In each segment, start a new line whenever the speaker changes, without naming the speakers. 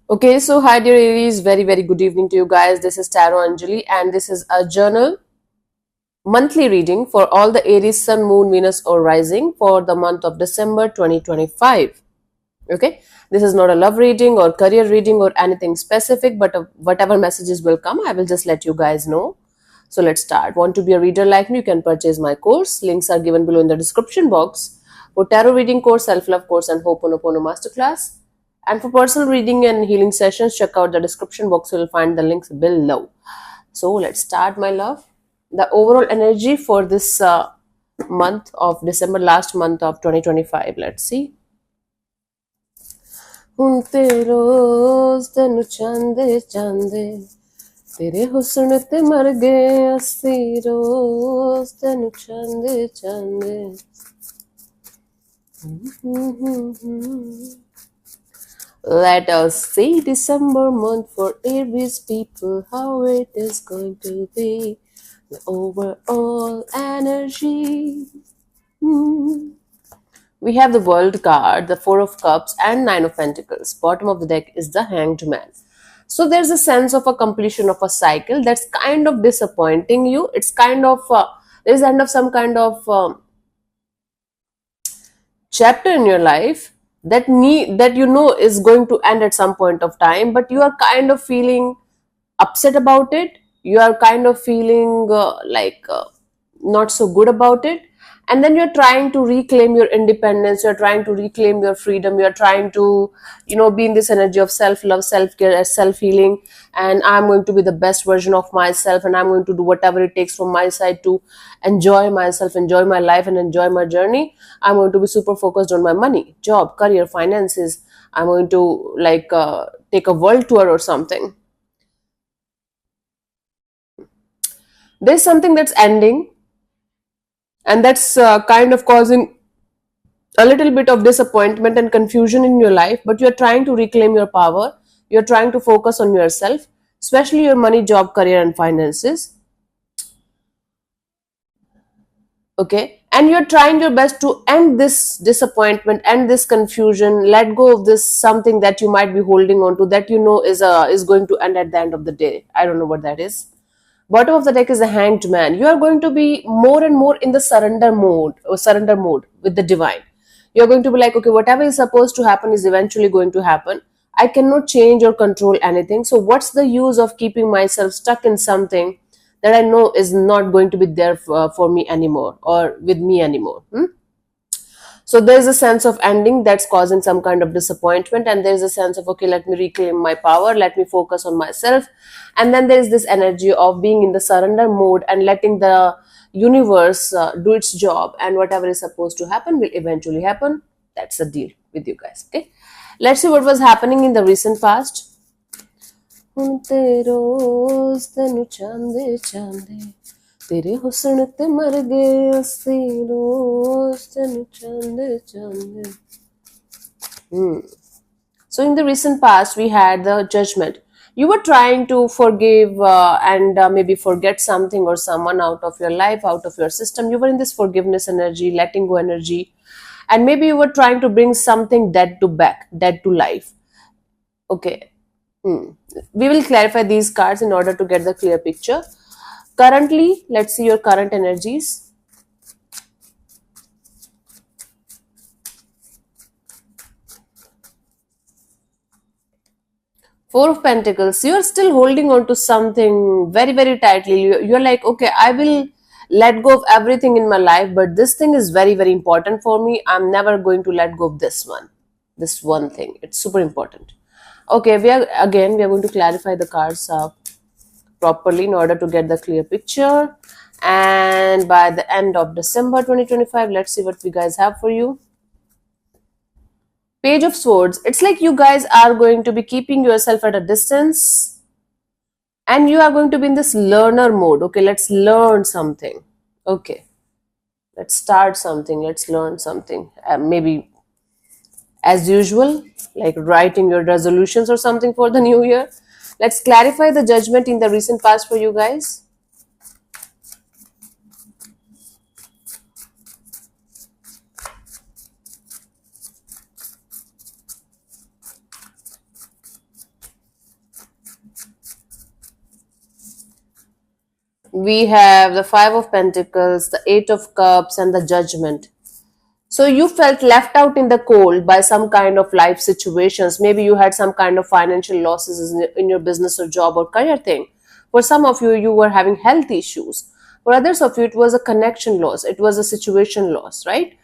Okay, so hi dear Aries, very good evening to you guys. This is Tarot Anjali and this is a journal monthly reading for all the Aries Sun, Moon, Venus or Rising for the month of December 2025. Okay, this is not a love reading or career reading or anything specific, but whatever messages will come, I will just let you guys know. So let's start. Want to be a reader like me? You can purchase my course. Links are given below in the description box for tarot reading course, self-love course and Ho'oponopono masterclass. And for personal reading and healing sessions, check out the description box. You will find the links below. So let's start, my love. The overall energy for this month of December, last month of 2025. Let's see. ਹੁਣ ਤੇ ਰੋਜ਼ ਤੈਨੂੰ ਚਾਹੁੰਦੇ ਚਾਹੁੰਦੇ ਤੇਰੇ ਹੁਸਨ ਤੇ ਮਰ ਗਏ ਅਸੀਂ ਰੋਜ਼ ਤੈਨੂੰ ਚਾਹੁੰਦੇ ਚਾਹੁੰਦੇ Let us see December month for Aries people, how it is going to be, the overall energy. We have the World card, the Four of Cups and Nine of Pentacles. Bottom of the deck is the Hanged Man. So there's a sense of a completion of a cycle that's kind of disappointing you. It's kind of, there's end of some kind of chapter in your life that is going to end at some point of time, but you are kind of feeling upset about it. You are kind of feeling not so good about it, and then you're trying to reclaim your independence, you're trying to reclaim your freedom, you're trying to be in this energy of self-love, self-care, self-healing, and I'm going to be the best version of myself, and I'm going to do whatever it takes from my side to enjoy myself, enjoy my life and enjoy my journey. I'm going to be super focused on my money, job, career, finances. I'm going to take a world tour or something. There's something that's ending, and that's kind of causing a little bit of disappointment and confusion in your life, but you're trying to reclaim your power. You're trying to focus on yourself, especially your money, job, career and finances. Okay, and you're trying your best to end this disappointment, end this confusion, let go of this something that you might be holding on to that is going to end at the end of the day. I don't know what that is. Bottom of the deck is the Hanged Man. You are going to be more and more in the surrender mode with the divine. You're going to be like, okay, whatever is supposed to happen is eventually going to happen. I cannot change or control anything. So what's the use of keeping myself stuck in something that I know is not going to be there for me anymore or with me anymore? So there's a sense of ending that's causing some kind of disappointment, and there's a sense of, okay, let me reclaim my power, let me focus on myself. And then there's this energy of being in the surrender mode and letting the universe do its job, and whatever is supposed to happen will eventually happen. That's the deal with you guys. Okay, let's see what was happening in the recent past. तेरे हुस्न ते मर गए अस्सी रोज तेनु Chande Chande. So in the recent past, we had the Judgment. You were trying to forgive and maybe forget something or someone out of your life, out of your system. You were in this forgiveness energy, letting go energy, and maybe you were trying to bring something dead to life. Okay. We will clarify these cards in order to get the clear picture. Currently, let's see your current energies. Four of Pentacles. You're still holding on to something very tightly. You're like, okay, I will let go of everything in my life, but this thing is very important for me. I'm never going to let go of this one thing. It's super important. Okay, we are going to clarify the cards properly in order to get the clear picture. And by the end of December 2025, let's see what we guys have for you. Page of Swords. It's like you guys are going to be keeping yourself at a distance, and you are going to be in this learner mode. Okay, let's learn something. Okay, let's start something. Let's learn something. Maybe as usual, like writing your resolutions or something for the new year. Let's clarify the Judgment in the recent past for you guys. We have the Five of Pentacles, the Eight of Cups, and the Judgment. So you felt left out in the cold by some kind of life situations. Maybe you had some kind of financial losses in your business or job or career thing. For some of you, you were having health issues. For others of you, it was a connection loss. It was a situation loss, right?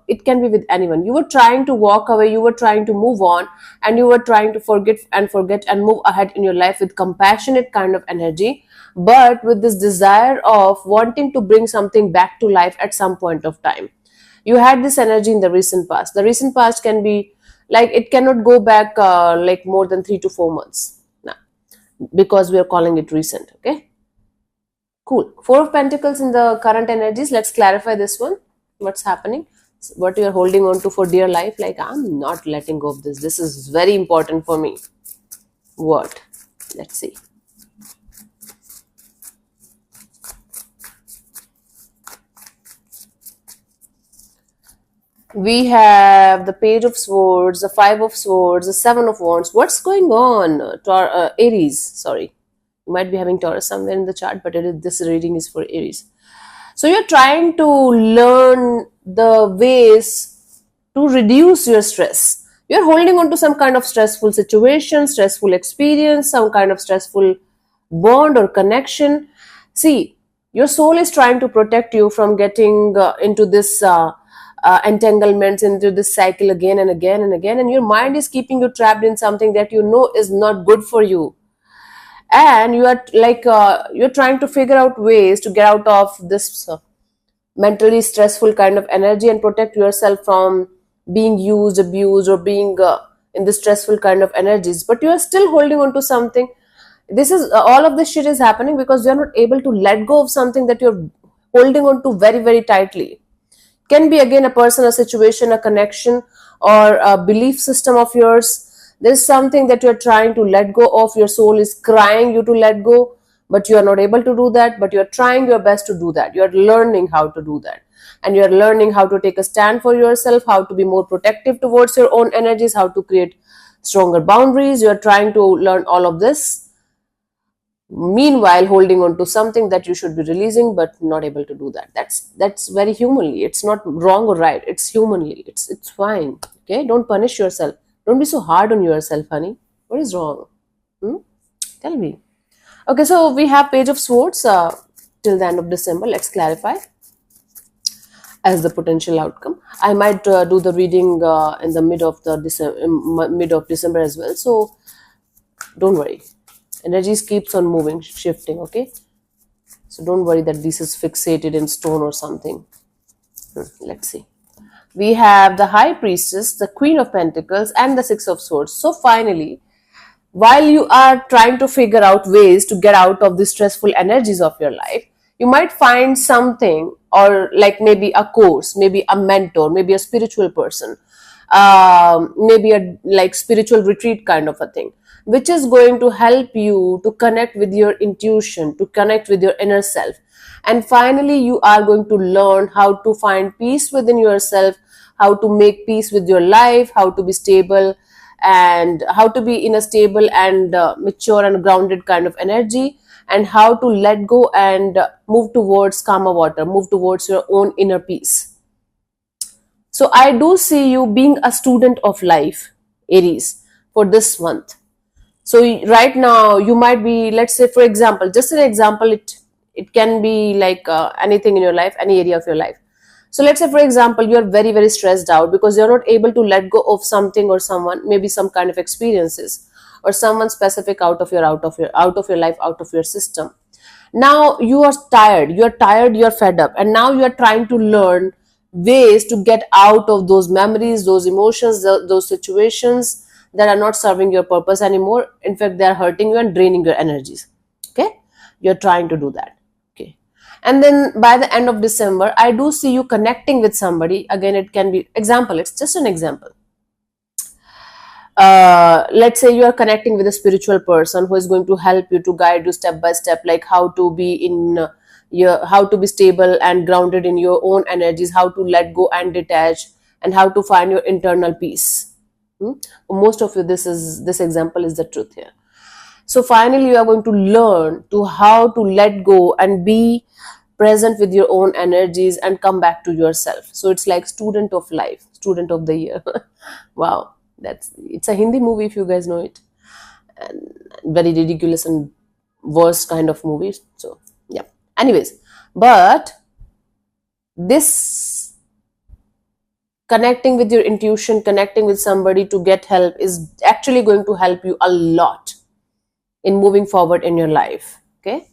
It can be with anyone. You were trying to walk away, you were trying to move on, and you were trying to forget and move ahead in your life with compassionate kind of energy, but with this desire of wanting to bring something back to life at some point of time. You had this energy in the recent past. The recent past can be like, it cannot go back like more than 3 to 4 months now, because we are calling it recent. Okay, cool. Four of Pentacles in the current energies. Let's clarify this one. What's happening? What you're holding on to for dear life? Like, I'm not letting go of this. This is very important for me. What? Let's see. We have the Page of Swords, the Five of Swords, the Seven of Wands. What's going on? Aries, sorry. You might be having Taurus somewhere in the chart, but this reading is for Aries. So you're trying to learn the ways to reduce your stress. You're holding on to some kind of stressful situation, stressful experience, some kind of stressful bond or connection. See, your soul is trying to protect you from getting into this entanglements, into this cycle again and again and again, and your mind is keeping you trapped in something that you know is not good for you, and you are like you're trying to figure out ways to get out of this mentally stressful kind of energy and protect yourself from being used, abused, or being in the stressful kind of energies, but you are still holding on to something. This is all of this shit is happening because you're not able to let go of something that you're holding on to very, very tightly. Can be again a person, a situation, a connection, or a belief system of yours. There's something that you're trying to let go of. Your soul is crying you to let go, but you are not able to do that, but you're trying your best to do that. You're learning how to do that, and you're learning how to take a stand for yourself, how to be more protective towards your own energies, how to create stronger boundaries. You're trying to learn all of this, meanwhile holding on to something that you should be releasing, but not able to do that. That's very humanly. It's not wrong or right, it's humanly. It's fine. Okay, don't punish yourself. Don't be so hard on yourself, honey. What is wrong? Tell me. Okay, so we have Page of Swords till the end of December. Let's clarify as the potential outcome. I might do the reading in the mid of December as well, so don't worry. Energies keeps on moving, shifting. Okay, so don't worry that this is fixated in stone or something. Let's see. We have the High Priestess, the Queen of Pentacles, and the Six of Swords. So finally, while you are trying to figure out ways to get out of the stressful energies of your life, you might find something, or like maybe a course, maybe a mentor, maybe a spiritual person, maybe a like spiritual retreat kind of a thing, which is going to help you to connect with your intuition, to connect with your inner self. And finally, you are going to learn how to find peace within yourself, how to make peace with your life, how to be stable, and how to be in a stable and mature and grounded kind of energy, and how to let go and move towards calmer water, move towards your own inner peace. So I do see you being a student of life, Aries, for this month. So right now you might be, let's say for example, just an example, it can be like anything in your life, any area of your life. So let's say for example, you're very, very stressed out because you're not able to let go of something or someone, maybe some kind of experiences or someone specific out of your life, out of your system. Now you are tired, you're fed up, and now you are trying to learn ways to get out of those memories, those emotions, those situations that are not serving your purpose anymore. In fact, they are hurting you and draining your energies. Okay, you're trying to do that. Okay, and then by the end of December, I do see you connecting with somebody. Again, it can be example, it's just an example. Let's say you are connecting with a spiritual person who is going to help you, to guide you step by step, like how to be how to be stable and grounded in your own energies, how to let go and detach, and how to find your internal peace. Most of you, this example is the truth here. So finally you are going to learn to how to let go and be present with your own energies and come back to yourself. So it's like student of life, student of the year. Wow, it's a Hindi movie if you guys know it, and very ridiculous and worst kind of movies. So yeah, anyways, but this connecting with your intuition, connecting with somebody to get help is actually going to help you a lot in moving forward in your life. Okay,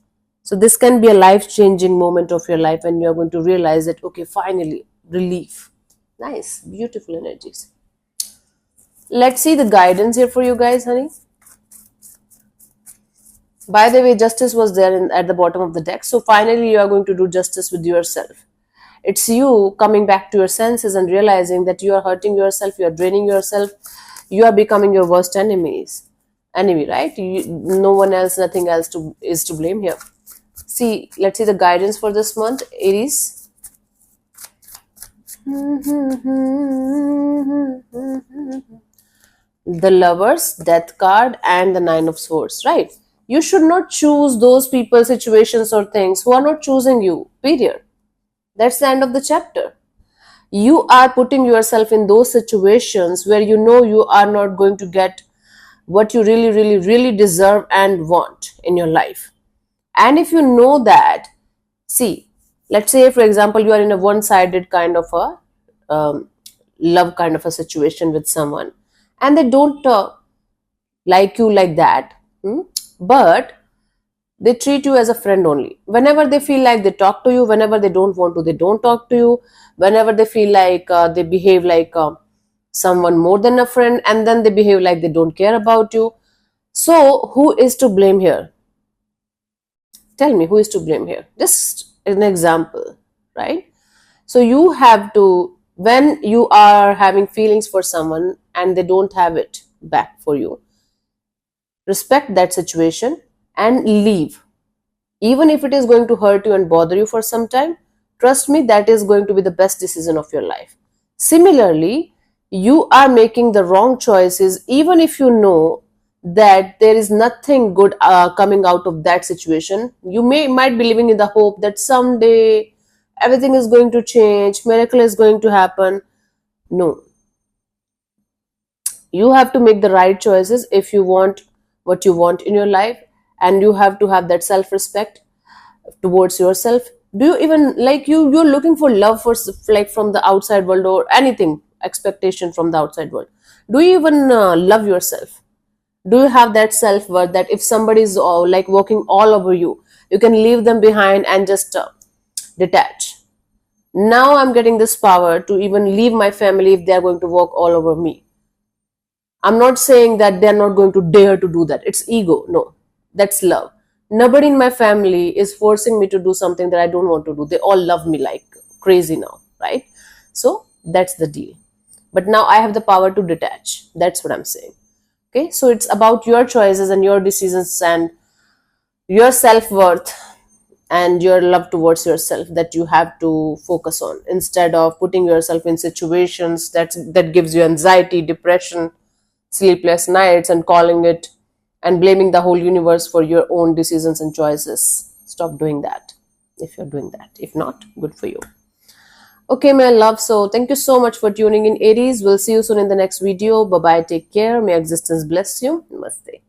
so this can be a life-changing moment of your life, and you're going to realize that, okay, finally, relief. Nice, beautiful energies. Let's see the guidance here for you guys, honey. By the way, justice was there at the bottom of the deck. So finally, you are going to do justice with yourself. It's you coming back to your senses and realizing that you are hurting yourself, you are draining yourself, you are becoming your worst enemy, right? No one else, nothing else is to blame here. See, let's see the guidance for this month, Aries. The Lovers, Death card, and the Nine of Swords, right? You should not choose those people, situations, or things who are not choosing you, period. That's the end of the chapter. You are putting yourself in those situations where you know you are not going to get what you really, really, really deserve and want in your life. And if you know that, see, let's say, for example, you are in a one-sided kind of a love kind of a situation with someone, and they don't like you like that, but they treat you as a friend only. Whenever they feel like, they talk to you. Whenever they don't want to, they don't talk to you. Whenever they feel like, they behave like someone more than a friend, and then they behave like they don't care about you. So who is to blame here? Tell me, who is to blame here? Just an example, right? So you have to, when you are having feelings for someone and they don't have it back for you, respect that situation and leave. Even if it is going to hurt you and bother you for some time, trust me, that is going to be the best decision of your life. Similarly, you are making the wrong choices, even if you know that there is nothing good coming out of that situation. You might be living in the hope that someday everything is going to change, miracle is going to happen. No. You have to make the right choices if you want what you want in your life, and you have to have that self-respect towards yourself. Do you even, like, you're looking for love for, like, from the outside world or anything, expectation from the outside world? Do you even love yourself? Do you have that self-worth that if somebody is like walking all over you, you can leave them behind and just detach? Now I'm getting this power to even leave my family if they're going to walk all over me. I'm not saying that they're not going to dare to do that. It's ego. No, that's love. Nobody in my family is forcing me to do something that I don't want to do. They all love me like crazy now, right? So that's the deal. But now I have the power to detach. That's what I'm saying. Okay, so it's about your choices and your decisions and your self-worth and your love towards yourself that you have to focus on, instead of putting yourself in situations that gives you anxiety, depression, sleepless nights, and calling it and blaming the whole universe for your own decisions and choices. Stop doing that if you're doing that. If not, good for you. Okay, my love. So thank you so much for tuning in, Aries. We'll see you soon in the next video. Bye bye. Take care. May existence bless you. Namaste.